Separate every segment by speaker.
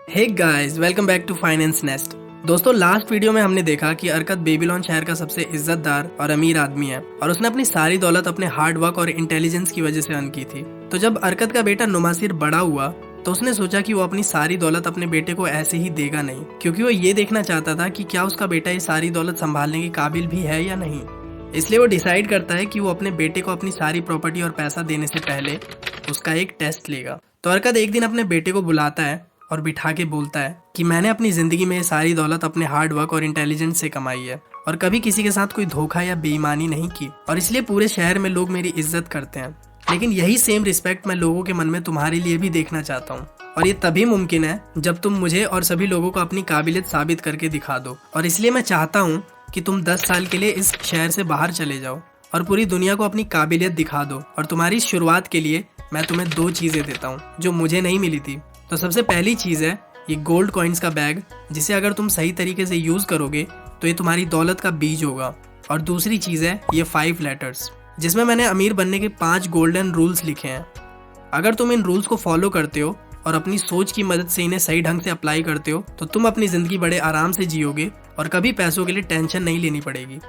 Speaker 1: Hey guys, welcome back to finance nest. दोस्तों, last video में हमने देखा कि अरकत बेबीलोन शहर का सबसे इज्जतदार और अमीर आदमी है और उसने अपनी सारी दौलत अपने हार्ड वर्क और इंटेलिजेंस की वजह से अर्न की थी। तो जब अरकत का बेटा नुमासिर बड़ा हुआ तो उसने सोचा कि वो अपनी सारी दौलत अपने बेटे को ऐसे ही देगा नहीं, क्योंकि वो ये देखना चाहता था कि क्या उसका बेटा ये सारी दौलत संभालने के काबिल भी है या नहीं। इसलिए वो डिसाइड करता है कि वो अपने बेटे को अपनी सारी प्रॉपर्टी और पैसा देने से पहले उसका एक टेस्ट लेगा। तो अरकत एक दिन अपने बेटे को बुलाता है और बिठा के बोलता है कि मैंने अपनी जिंदगी में सारी दौलत अपने हार्ड वर्क और इंटेलिजेंस से कमाई है और कभी किसी के साथ कोई धोखा या बेईमानी नहीं की, और इसलिए पूरे शहर में लोग मेरी इज्जत करते हैं। लेकिन यही सेम रिस्पेक्ट मैं लोगों के मन में तुम्हारे लिए भी देखना चाहता हूँ, और ये तभी मुमकिन है जब तुम मुझे और सभी लोगों को अपनी काबिलियत साबित करके दिखा दो। और इसलिए मैं चाहता हूँ कि तुम 10 साल के लिए इस शहर से बाहर चले जाओ और पूरी दुनिया को अपनी काबिलियत दिखा दो। और तुम्हारी शुरुआत के लिए मैं तुम्हें 2 चीजें देता हूँ जो मुझे नहीं मिली थी। तो सबसे पहली चीज है ये गोल्ड कॉइन्स का बैग, जिसे अगर तुम सही तरीके से यूज करोगे तो ये तुम्हारी दौलत का बीज होगा। और दूसरी चीज है ये 5 लेटर्स, जिसमें मैंने अमीर बनने के 5 गोल्डन रूल्स लिखे हैं। अगर तुम इन रूल्स को फॉलो करते हो और अपनी सोच की मदद से इन्हें सही ढंग से अप्लाई करते हो तो तुम अपनी जिंदगी बड़े आराम से जियोगे और कभी पैसों के लिए टेंशन नहीं लेनी पड़ेगी।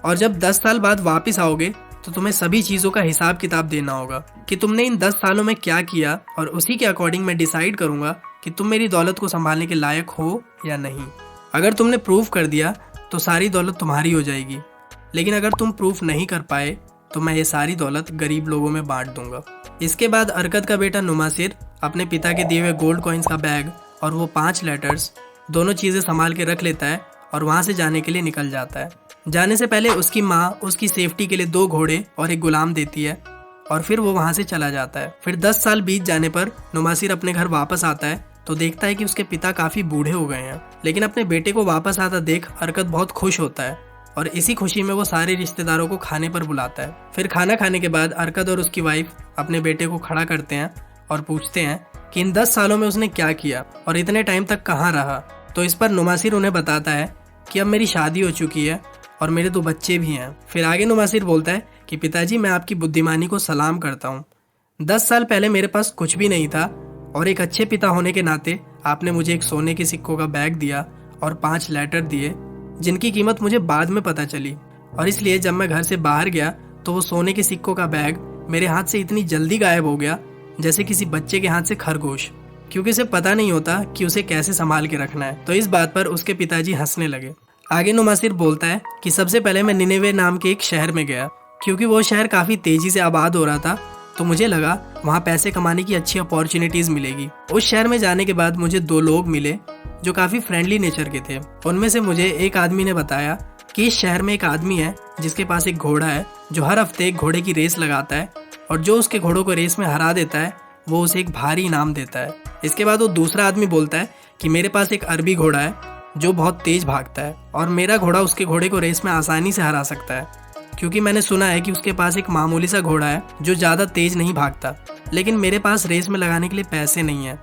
Speaker 1: और जब 10 साल बाद वापस आओगे तो तुम्हें सभी चीजों का हिसाब किताब देना होगा कि तुमने इन 10 सालों में क्या किया, और उसी के अकॉर्डिंग मैं डिसाइड करूंगा कि तुम मेरी दौलत को संभालने के लायक हो या नहीं। अगर तुमने प्रूफ कर दिया तो सारी दौलत तुम्हारी हो जाएगी, लेकिन अगर तुम प्रूफ नहीं कर पाए तो मैं ये सारी दौलत गरीब लोगों में बांट दूंगा। इसके बाद अरकत का बेटा नुमासिर अपने पिता के दिए हुए गोल्ड कॉइन्स का बैग और वो 5 लेटर्स दोनों चीजें संभाल के रख लेता है और वहां से जाने के लिए निकल जाता है। जाने से पहले उसकी माँ उसकी सेफ्टी के लिए 2 घोड़े और एक गुलाम देती है और फिर वो वहां से चला जाता है। फिर 10 साल बीत जाने पर नुमासिर अपने घर वापस आता है तो देखता है कि उसके पिता काफी बूढ़े हो गए हैं, लेकिन अपने बेटे को वापस आता देख अरकत बहुत खुश होता है और इसी खुशी में वो सारे रिश्तेदारों को खाने पर बुलाता है। फिर खाना खाने के बाद अरकत और उसकी वाइफ अपने बेटे को खड़ा करते हैं और पूछते हैं कि इन 10 सालों में उसने क्या किया और इतने टाइम तक कहाँ रहा। तो इस पर नुमासिर उन्हें बताता है कि अब मेरी शादी हो चुकी है और मेरे 2 बच्चे भी हैं। फिर आगे नुमासिर बोलता है कि पिताजी, मैं आपकी बुद्धिमानी को सलाम करता हूँ। 10 साल पहले मेरे पास कुछ भी नहीं था और एक अच्छे पिता होने के नाते आपने मुझे एक सोने के सिक्कों का बैग दिया और 5 लेटर दिए जिनकी कीमत मुझे बाद में पता चली, और इसलिए जब मैं घर से बाहर गया तो वो सोने के सिक्कों का बैग मेरे हाथ से इतनी जल्दी गायब हो गया जैसे किसी बच्चे के हाथ से खरगोश, क्योंकि उसे पता नहीं होता कि उसे कैसे संभाल के रखना है। तो इस बात पर उसके पिताजी हंसने लगे। आगे नुमासिर बोलता है कि सबसे पहले मैं निनेवे नाम के एक शहर में गया, क्योंकि वो शहर काफी तेजी से आबाद हो रहा था तो मुझे लगा वहाँ पैसे कमाने की अच्छी अपॉर्चुनिटीज मिलेगी। उस शहर में जाने के बाद मुझे 2 लोग मिले जो काफी फ्रेंडली नेचर के थे। उनमें से मुझे एक आदमी ने बताया कि इस शहर में एक आदमी है जिसके पास एक घोड़ा है जो हर हफ्ते एक घोड़े की रेस लगाता है, और जो उसके घोड़ों को रेस में हरा देता है वो उसे एक भारी इनाम देता है। इसके बाद वो दूसरा आदमी बोलता है कि मेरे पास एक अरबी घोड़ा है जो बहुत तेज भागता है और मेरा घोड़ा उसके घोड़े को रेस में आसानी से हरा सकता है, क्योंकि मैंने सुना है कि उसके पास एक मामूली सा घोड़ा है जो ज़्यादा तेज नहीं भागता, लेकिन मेरे पास रेस में लगाने के लिए पैसे नहीं है।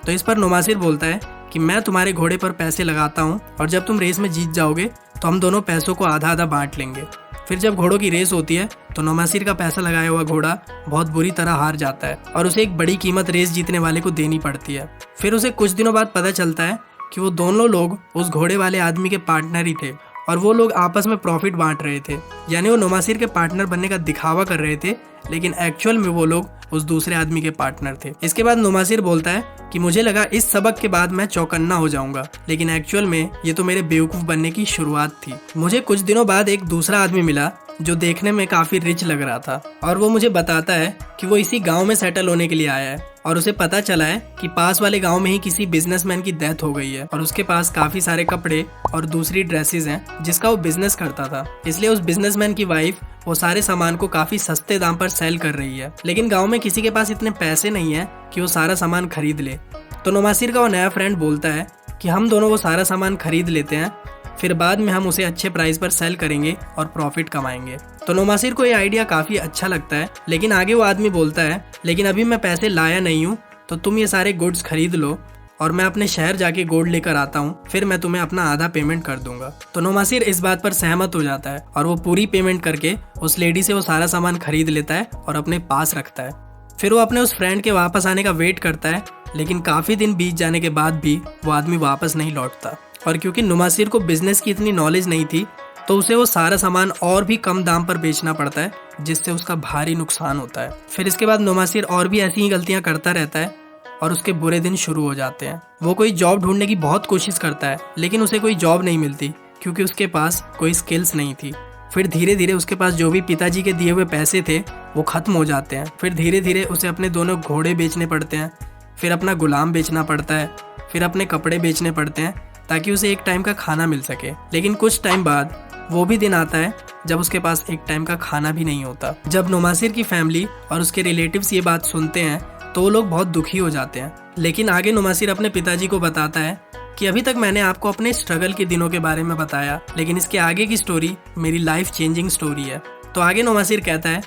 Speaker 1: तो इस पर नुमासिर बोलता है कि मैं तुम्हारे घोड़े पर पैसे लगाता हूँ और जब तुम रेस में जीत जाओगे तो हम दोनों पैसों को आधा आधा बांट लेंगे। फिर जब घोड़ों की रेस होती है तो नुमासिर का पैसा लगाया हुआ घोड़ा बहुत बुरी तरह हार जाता है और उसे एक बड़ी कीमत रेस जीतने वाले को देनी पड़ती है। फिर उसे कुछ दिनों बाद पता चलता है कि वो दोनों लोग उस घोड़े वाले आदमी के पार्टनर ही थे और वो लोग आपस में प्रॉफिट बांट रहे थे, यानी वो नुमासिर के पार्टनर बनने का दिखावा कर रहे थे, लेकिन एक्चुअल में वो लोग उस दूसरे आदमी के पार्टनर थे। इसके बाद नुमासिर बोलता है कि मुझे लगा इस सबक के बाद मैं चौकन्ना हो जाऊंगा, लेकिन एक्चुअल में ये तो मेरे बेवकूफ बनने की शुरुआत थी। मुझे कुछ दिनों बाद एक दूसरा आदमी मिला जो देखने में काफी रिच लग रहा था और वो मुझे बताता है कि वो इसी गांव में सेटल होने के लिए आया है और उसे पता चला है कि पास वाले गांव में ही किसी बिजनेसमैन की डेथ हो गई है और उसके पास काफी सारे कपड़े और दूसरी ड्रेसेस हैं जिसका वो बिजनेस करता था। इसलिए उस बिजनेसमैन की वाइफ वो सारे सामान को काफी सस्ते दाम पर सेल कर रही है, लेकिन गाँव में किसी के पास इतने पैसे नहीं है कि वो सारा सामान खरीद ले। तो नुमासिर का वो नया फ्रेंड बोलता है कि हम दोनों वो सारा सामान खरीद लेते हैं, फिर बाद में हम उसे अच्छे प्राइस पर सेल करेंगे और प्रॉफिट कमाएंगे। तो नुमासिर को ये आइडिया काफी अच्छा लगता है, लेकिन आगे वो आदमी बोलता है लेकिन अभी मैं पैसे लाया नहीं हूँ, तो तुम ये सारे गुड्स खरीद लो और मैं अपने शहर जाके गोल्ड लेकर आता हूँ, फिर मैं तुम्हें अपना आधा पेमेंट कर दूंगा। तो नुमासिर इस बात पर सहमत हो जाता है और वो पूरी पेमेंट करके उस लेडी से वो सारा सामान खरीद लेता है और अपने पास रखता है। फिर वो अपने उस फ्रेंड के वापस आने का वेट करता है लेकिन काफ़ी दिन बीत जाने के बाद भी वो आदमी वापस नहीं लौटता। और क्योंकि नुमासिर को बिजनेस की इतनी नॉलेज नहीं थी तो उसे वो सारा सामान और भी कम दाम पर बेचना पड़ता है, जिससे उसका भारी नुकसान होता है। फिर इसके बाद नुमासिर और भी ऐसी ही गलतियां करता रहता है और उसके बुरे दिन शुरू हो जाते हैं। वो कोई जॉब ढूंढने की बहुत कोशिश करता है, लेकिन उसे कोई जॉब नहीं मिलती क्योंकि उसके पास कोई स्किल्स नहीं थी। फिर धीरे धीरे उसके पास जो भी पिताजी के दिए हुए पैसे थे वो खत्म हो जाते हैं। फिर धीरे धीरे उसे अपने दोनों घोड़े बेचने पड़ते हैं, फिर अपना गुलाम बेचना पड़ता है, फिर अपने कपड़े बेचने पड़ते हैं ताकि उसे एक टाइम का खाना मिल सके। लेकिन कुछ टाइम बाद वो भी दिन आता है जब उसके पास एक टाइम का खाना भी नहीं होता। जब नुमासिर की फैमिली और उसके रिलेटिव्स ये बात सुनते हैं तो वो लोग बहुत दुखी हो जाते हैं। लेकिन आगे नुमासिर अपने पिताजी को बताता है कि अभी तक मैंने आपको अपने स्ट्रगल के दिनों के बारे में बताया, लेकिन इसके आगे की स्टोरी मेरी लाइफ चेंजिंग स्टोरी है। तो आगे नुमासिर कहता है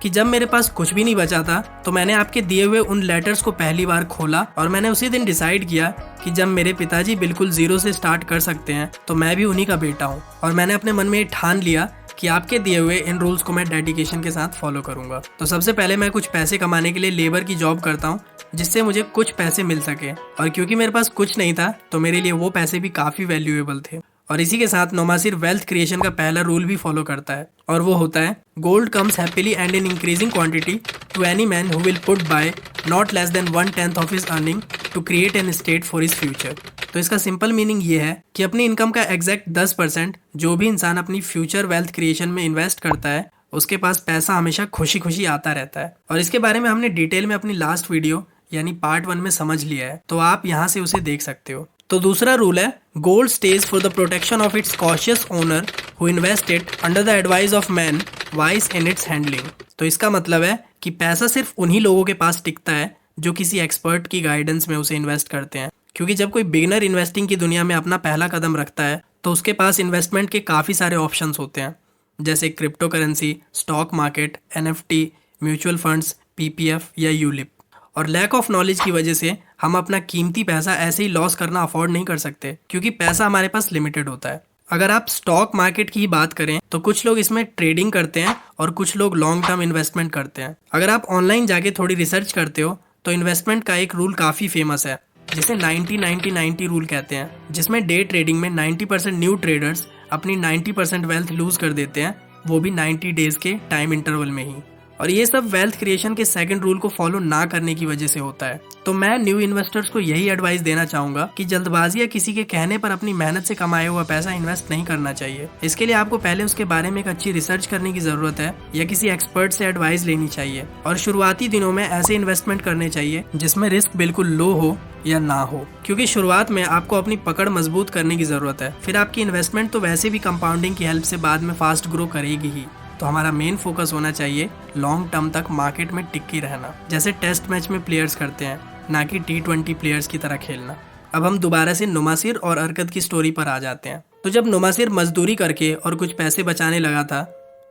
Speaker 1: कि जब मेरे पास कुछ भी नहीं बचा था तो मैंने आपके दिए हुए उन लेटर्स को पहली बार खोला और मैंने उसी दिन डिसाइड किया कि जब मेरे पिताजी बिल्कुल जीरो से स्टार्ट कर सकते हैं तो मैं भी उन्हीं का बेटा हूँ। और मैंने अपने मन में ठान लिया कि आपके दिए हुए इन रूल्स को मैं डेडिकेशन के साथ फॉलो करूंगा। तो सबसे पहले मैं कुछ पैसे कमाने के लिए लेबर की जॉब करता हूँ जिससे मुझे कुछ पैसे मिल सके। और क्योंकि मेरे पास कुछ नहीं था तो मेरे लिए वो पैसे भी काफ़ी वैल्यूएबल थे। और इसी के साथ नुमासिर वेल्थ क्रिएशन का पहला रूल भी फॉलो करता है और वो होता है gold comes happily and in increasing quantity to any man who will put by not less than 1/10 of his earning to create an state for his future. तो इसका सिंपल मीनिंग ये है कि अपनी इनकम का एग्जैक्ट 10% जो भी इंसान अपनी फ्यूचर वेल्थ क्रिएशन में इन्वेस्ट करता है उसके पास पैसा हमेशा खुशी खुशी आता रहता है। और इसके बारे में हमने डिटेल में अपनी लास्ट वीडियो यानी पार्ट 1 में समझ लिया है, तो आप यहाँ से उसे देख सकते हो। तो दूसरा रूल है gold stage for the protection of its cautious owner who invest it under the advice of man wise in its handling. तो इसका मतलब है कि पैसा सिर्फ उन्हीं लोगों के पास टिकता है जो किसी एक्सपर्ट की गाइडेंस में उसे इन्वेस्ट करते हैं। क्योंकि जब कोई बिगिनर इन्वेस्टिंग की दुनिया में अपना पहला कदम रखता है तो उसके पास इन्वेस्टमेंट के काफ़ी सारे ऑप्शंस होते हैं, जैसे crypto currency, stock market, NFT, mutual funds, PPF या यूलिप। और लैक ऑफ नॉलेज की वजह से हम अपना कीमती पैसा ऐसे ही लॉस करना अफोर्ड नहीं कर सकते क्योंकि पैसा हमारे पास लिमिटेड होता है। अगर आप स्टॉक मार्केट की ही बात करें तो कुछ लोग इसमें ट्रेडिंग करते हैं और कुछ लोग लॉन्ग टर्म इन्वेस्टमेंट करते हैं। अगर आप ऑनलाइन जाके थोड़ी रिसर्च करते हो तो इन्वेस्टमेंट का एक रूल काफ़ी फेमस है जिसे 90-90-90 रूल कहते हैं, जिसमें डे ट्रेडिंग में 90% न्यू ट्रेडर्स अपनी 90% वेल्थ लूज कर देते हैं, वो भी 90 डेज के टाइम इंटरवल में ही। और ये सब वेल्थ क्रिएशन के सेकंड रूल को फॉलो ना करने की वजह से होता है। तो मैं न्यू इन्वेस्टर्स को यही एडवाइस देना चाहूंगा कि जल्दबाजी या किसी के कहने पर अपनी मेहनत से कमाया हुआ पैसा इन्वेस्ट नहीं करना चाहिए। इसके लिए आपको पहले उसके बारे में एक अच्छी रिसर्च करने की जरूरत है या किसी एक्सपर्ट से एडवाइस लेनी चाहिए। और शुरुआती दिनों में ऐसे इन्वेस्टमेंट करने चाहिए जिसमें रिस्क बिल्कुल लो हो या ना हो, क्योंकि शुरुआत में आपको अपनी पकड़ मजबूत करने की जरूरत है। फिर आपकी इन्वेस्टमेंट तो वैसे भी कंपाउंडिंग की हेल्प से बाद में फास्ट ग्रो करेगी ही। तो हमारा मेन फोकस होना चाहिए लॉन्ग टर्म तक मार्केट में टिकी रहना, जैसे टेस्ट मैच में प्लेयर्स करते हैं, ना कि T20 प्लेयर्स की तरह खेलना। अब हम दोबारा से नुमासिर और अरकत की स्टोरी पर आ जाते हैं। तो जब नुमासिर मजदूरी करके और कुछ पैसे बचाने लगा था,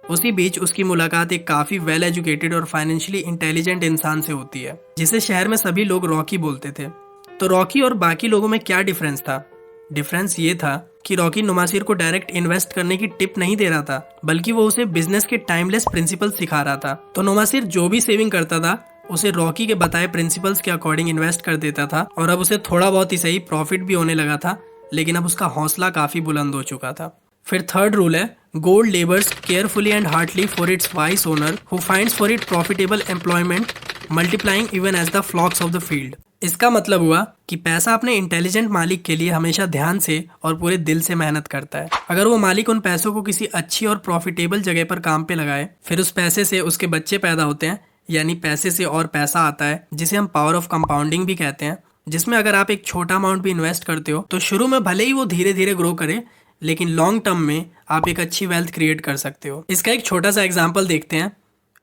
Speaker 1: उसी बीच उसकी मुलाकात एक काफी वेल एजुकेटेड और फाइनेंशियली इंटेलिजेंट इंसान से होती है जिसे शहर में सभी लोग रॉकी बोलते थे। तो रॉकी और बाकी लोगों में क्या डिफरेंस था? डिफरेंस ये था कि रॉकी नुमासिर को डायरेक्ट इन्वेस्ट करने की टिप नहीं दे रहा था, बल्कि वो उसे बिजनेस के टाइमलेस प्रिंसिपल सिखा रहा था। तो नुमासिर जो भी सेविंग करता था उसे रॉकी के बताए प्रिंसिपल्स के अकॉर्डिंग इन्वेस्ट कर देता था और अब उसे थोड़ा बहुत ही सही प्रॉफिट भी होने लगा था, लेकिन अब उसका हौसला काफी बुलंद हो चुका था। फिर थर्ड रूल है gold labours carefully and hardly for its wise owner who finds for it profitable employment multiplying even as the flocks of the field. इसका मतलब हुआ कि पैसा अपने इंटेलिजेंट मालिक के लिए हमेशा ध्यान से और पूरे दिल से मेहनत करता है। अगर वो मालिक उन पैसों को किसी अच्छी और प्रॉफिटेबल जगह पर काम पे लगाए, फिर उस पैसे से उसके बच्चे पैदा होते हैं, यानी पैसे से और पैसा आता है, जिसे हम पावर ऑफ कंपाउंडिंग भी कहते हैं, जिसमें अगर आप एक छोटा अमाउंट भी इन्वेस्ट करते हो तो शुरू में भले ही वो धीरे धीरे ग्रो करे, लेकिन लॉन्ग टर्म में आप एक अच्छी वेल्थ क्रिएट कर सकते हो। इसका एक छोटा सा एग्जाम्पल देखते हैं।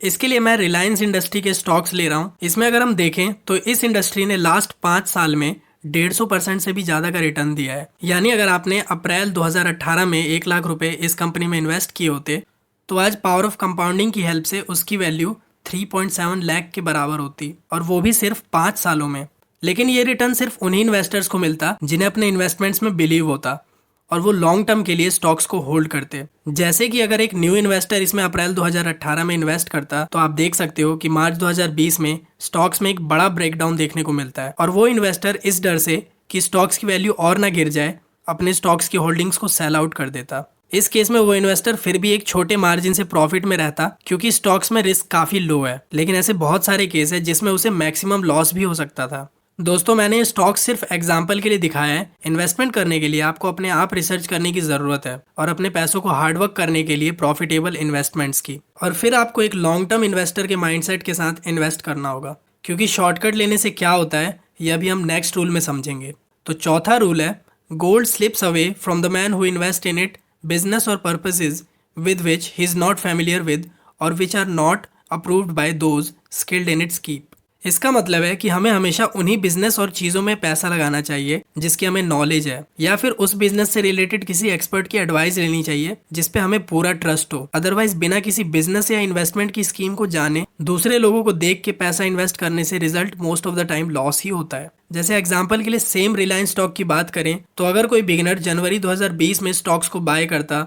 Speaker 1: इसके लिए मैं रिलायंस इंडस्ट्री के स्टॉक्स ले रहा हूँ। इसमें अगर हम देखें तो इस इंडस्ट्री ने लास्ट 5 साल में 150% से भी ज्यादा का रिटर्न दिया है। यानी अगर आपने अप्रैल 2018 में 1 लाख रुपए इस कंपनी में इन्वेस्ट किए होते तो आज पावर ऑफ कंपाउंडिंग की हेल्प से उसकी वैल्यू 3.7 लाख के बराबर होती, और वो भी सिर्फ 5 सालों में। लेकिन ये रिटर्न सिर्फ उन्हीं इन्वेस्टर्स को मिलता जिन्हें अपने इन्वेस्टमेंट्स में बिलीव होता, और वो लॉन्ग टर्म के लिए स्टॉक्स को होल्ड करते। जैसे कि अगर एक न्यू इन्वेस्टर इसमें अप्रैल 2018 में इन्वेस्ट करता तो आप देख सकते हो कि मार्च 2020 में स्टॉक्स में एक बड़ा ब्रेकडाउन देखने को मिलता है और वो इन्वेस्टर इस डर से कि स्टॉक्स की वैल्यू और ना गिर जाए अपने स्टॉक्स की होल्डिंग्स को सेल आउट कर देता। इस केस में वो इन्वेस्टर फिर भी एक छोटे मार्जिन से प्रॉफिट में रहता क्योंकि स्टॉक्स में रिस्क काफी लो है, लेकिन ऐसे बहुत सारे केस है जिसमें उसे मैक्सिमम लॉस भी हो सकता था। दोस्तों मैंने ये स्टॉक सिर्फ एग्जाम्पल के लिए दिखाया है। इन्वेस्टमेंट करने के लिए आपको अपने आप रिसर्च करने की जरूरत है और अपने पैसों को हार्डवर्क करने के लिए प्रॉफिटेबल इन्वेस्टमेंट्स की, और फिर आपको एक लॉन्ग टर्म इन्वेस्टर के माइंडसेट के साथ इन्वेस्ट करना होगा, क्योंकि शॉर्टकट लेने से क्या होता है यह भी हम नेक्स्ट रूल में समझेंगे। तो चौथा रूल है, gold slips away from the man who invest in it business or purposes with which he is not familiar with or which are not approved by those skilled in its keep। इसका मतलब है कि हमें हमेशा उन्हीं business और चीजों में पैसा लगाना चाहिए जिसकी हमें नॉलेज है, या फिर उस बिजनेस से रिलेटेड किसी एक्सपर्ट की एडवाइस लेनी चाहिए जिसपे हमें पूरा ट्रस्ट हो। अदरवाइज बिना किसी बिजनेस या इन्वेस्टमेंट की स्कीम को जाने दूसरे लोगों को देख के पैसा इन्वेस्ट करने से result most of the time loss ही होता है। जैसे एग्जाम्पल के लिए सेम रिलायंस स्टॉक की बात करें तो अगर कोई बिगिनर जनवरी 2020 में स्टॉक्स को बाय करता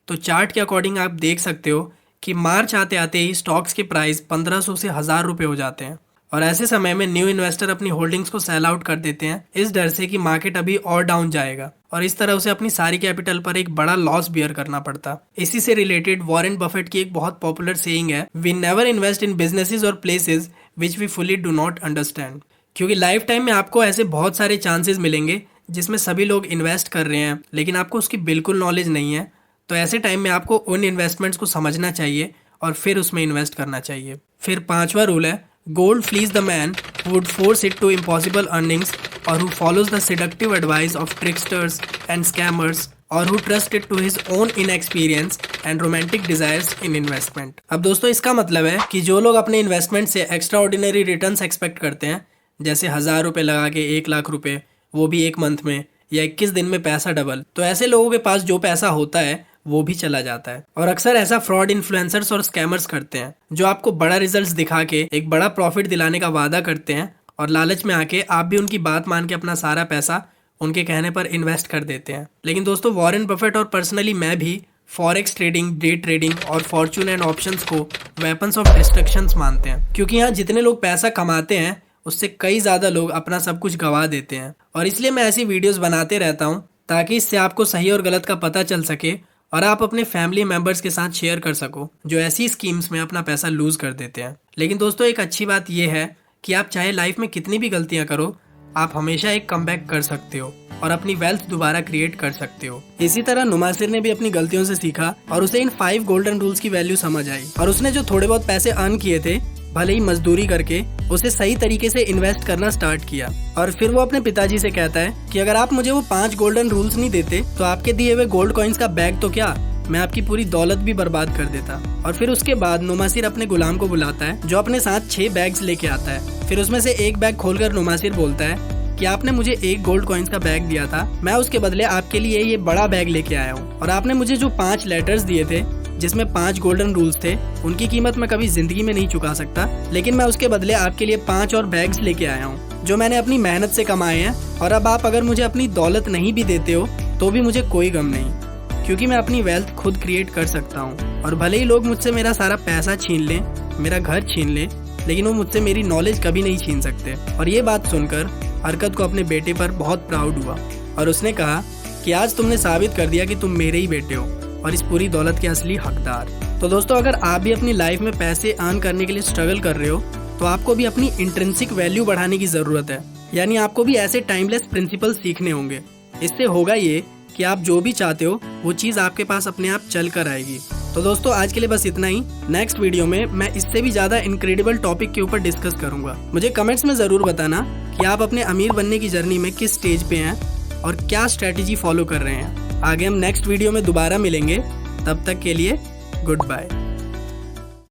Speaker 1: तो चार्ट के अकॉर्डिंग आप देख सकते हो कि मार्च आते आते ही स्टॉक्स के प्राइस 1500 से 1000 रुपए हो जाते हैं, और ऐसे समय में न्यू इन्वेस्टर अपनी होल्डिंग्स को सेल आउट कर देते हैं इस डर से कि मार्केट अभी और डाउन जाएगा, और इस तरह उसे अपनी सारी कैपिटल पर एक बड़ा लॉस बियर करना पड़ता। इसी से रिलेटेड वॉरेन बफेट की एक बहुत पॉपुलर सेइंग है, we never invest in businesses और places which we fully do not understand. क्योंकि लाइफ टाइम में आपको ऐसे बहुत सारे चांसेस मिलेंगे जिसमें सभी लोग इन्वेस्ट कर रहे हैं लेकिन आपको उसकी बिल्कुल नॉलेज नहीं है, तो ऐसे टाइम में आपको उन इन्वेस्टमेंट्स को समझना चाहिए और फिर उसमें इन्वेस्ट करना चाहिए। फिर पांचवा रूल है, gold flees the man who would force it to impossible earnings और who follows the seductive advice of tricksters and scammers और who trust it to his own inexperience and romantic desires in investment। अब दोस्तों इसका मतलब है कि जो लोग अपने इन्वेस्टमेंट से एक्स्ट्रा ऑर्डिनरी रिटर्न्स एक्सपेक्ट करते हैं, जैसे 1000 रुपये लगा के 1 लाख रुपए, वो भी 1 मंथ में, या 21 दिन में पैसा डबल, तो ऐसे लोगों के पास जो पैसा होता है वो भी चला जाता है। और अक्सर ऐसा फ्रॉड इन्फ्लुएंसर्स और स्कैमर्स करते हैं जो आपको बड़ा रिजल्ट्स दिखा के एक बड़ा प्रॉफिट दिलाने का वादा करते हैं और लालच में आके आप भी उनकी बात मान के अपना सारा पैसा उनके कहने पर इन्वेस्ट कर देते हैं। लेकिन दोस्तों वॉरेन बफेट और पर्सनली मैं भी फॉरेक्स ट्रेडिंग, डे ट्रेडिंग और फॉर्चून एंड ऑप्शंस को वेपन्स ऑफ डिस्ट्रक्शंस मानते हैं, क्योंकि यहाँ जितने लोग पैसा कमाते हैं उससे कई ज़्यादा लोग अपना सब कुछ गंवा देते हैं। और इसलिए मैं ऐसी वीडियोस बनाते रहता हूँ ताकि इससे आपको सही और गलत का पता चल सके और आप अपने फैमिली मेंबर्स के साथ शेयर कर सको जो ऐसी स्कीम्स में अपना पैसा लूज कर देते हैं। लेकिन दोस्तों एक अच्छी बात यह है कि आप चाहे लाइफ में कितनी भी गलतियां करो, आप हमेशा एक कमबैक कर सकते हो और अपनी वेल्थ दोबारा क्रिएट कर सकते हो। इसी तरह नुमासिर ने भी अपनी गलतियों से सीखा और उसे इन 5 गोल्डन रूल्स की वैल्यू समझ आई, और उसने जो थोड़े बहुत पैसे अर्न किए थे भले ही मजदूरी करके, उसे सही तरीके से इन्वेस्ट करना स्टार्ट किया। और फिर वो अपने पिताजी से कहता है कि अगर आप मुझे वो 5 गोल्डन रूल्स नहीं देते तो आपके दिए हुए गोल्ड कॉइन्स का बैग तो क्या, मैं आपकी पूरी दौलत भी बर्बाद कर देता। और फिर उसके बाद नुमासिर अपने गुलाम को बुलाता है जो अपने साथ 6 बैग्स लेके आता है। फिर उसमें से एक बैग खोलकर नुमासिर बोलता है कि आपने मुझे 1 गोल्ड कॉइन्स का बैग दिया था, मैं उसके बदले आपके लिए ये बड़ा बैग लेके आया हूँ। और आपने मुझे जो 5 लेटर्स दिए थे जिसमें 5 गोल्डन रूल्स थे, उनकी कीमत मैं कभी जिंदगी में नहीं चुका सकता, लेकिन मैं उसके बदले आपके लिए 5 और बैग्स लेके आया हूँ जो मैंने अपनी मेहनत से कमाए हैं। और अब आप अगर मुझे अपनी दौलत नहीं भी देते हो तो भी मुझे कोई गम नहीं, क्योंकि मैं अपनी वेल्थ खुद क्रिएट कर सकता हूँ। और भले ही लोग मुझसे मेरा सारा पैसा छीन लें, मेरा घर छीन लें, लेकिन वो मुझसे मेरी नॉलेज कभी नहीं छीन सकते। और ये बात सुनकर अरकत को अपने बेटे पर बहुत प्राउड हुआ और उसने कहा कि आज तुमने साबित कर दिया कि तुम मेरे ही बेटे हो और इस पूरी दौलत के असली हकदार। तो दोस्तों अगर आप भी अपनी लाइफ में पैसे अर्न करने के लिए स्ट्रगल कर रहे हो तो आपको भी अपनी इंट्रिंसिक वैल्यू बढ़ाने की जरूरत है, यानी आपको भी ऐसे टाइमलेस प्रिंसिपल सीखने होंगे। इससे होगा ये कि आप जो भी चाहते हो वो चीज़ आपके पास अपने आप चल कर आएगी। तो दोस्तों आज के लिए बस इतना ही। नेक्स्ट वीडियो में मैं इससे भी ज़्यादा इनक्रेडिबल टॉपिक के ऊपर डिस्कस करूंगा। मुझे कमेंट्स में ज़रूर बताना कि आप अपने अमीर बनने की जर्नी में किस स्टेज पे हैं और क्या स्ट्रेटेजी फॉलो कर रहे हैं। आगे हम नेक्स्ट वीडियो में दोबारा मिलेंगे, तब तक के लिए गुड बाय।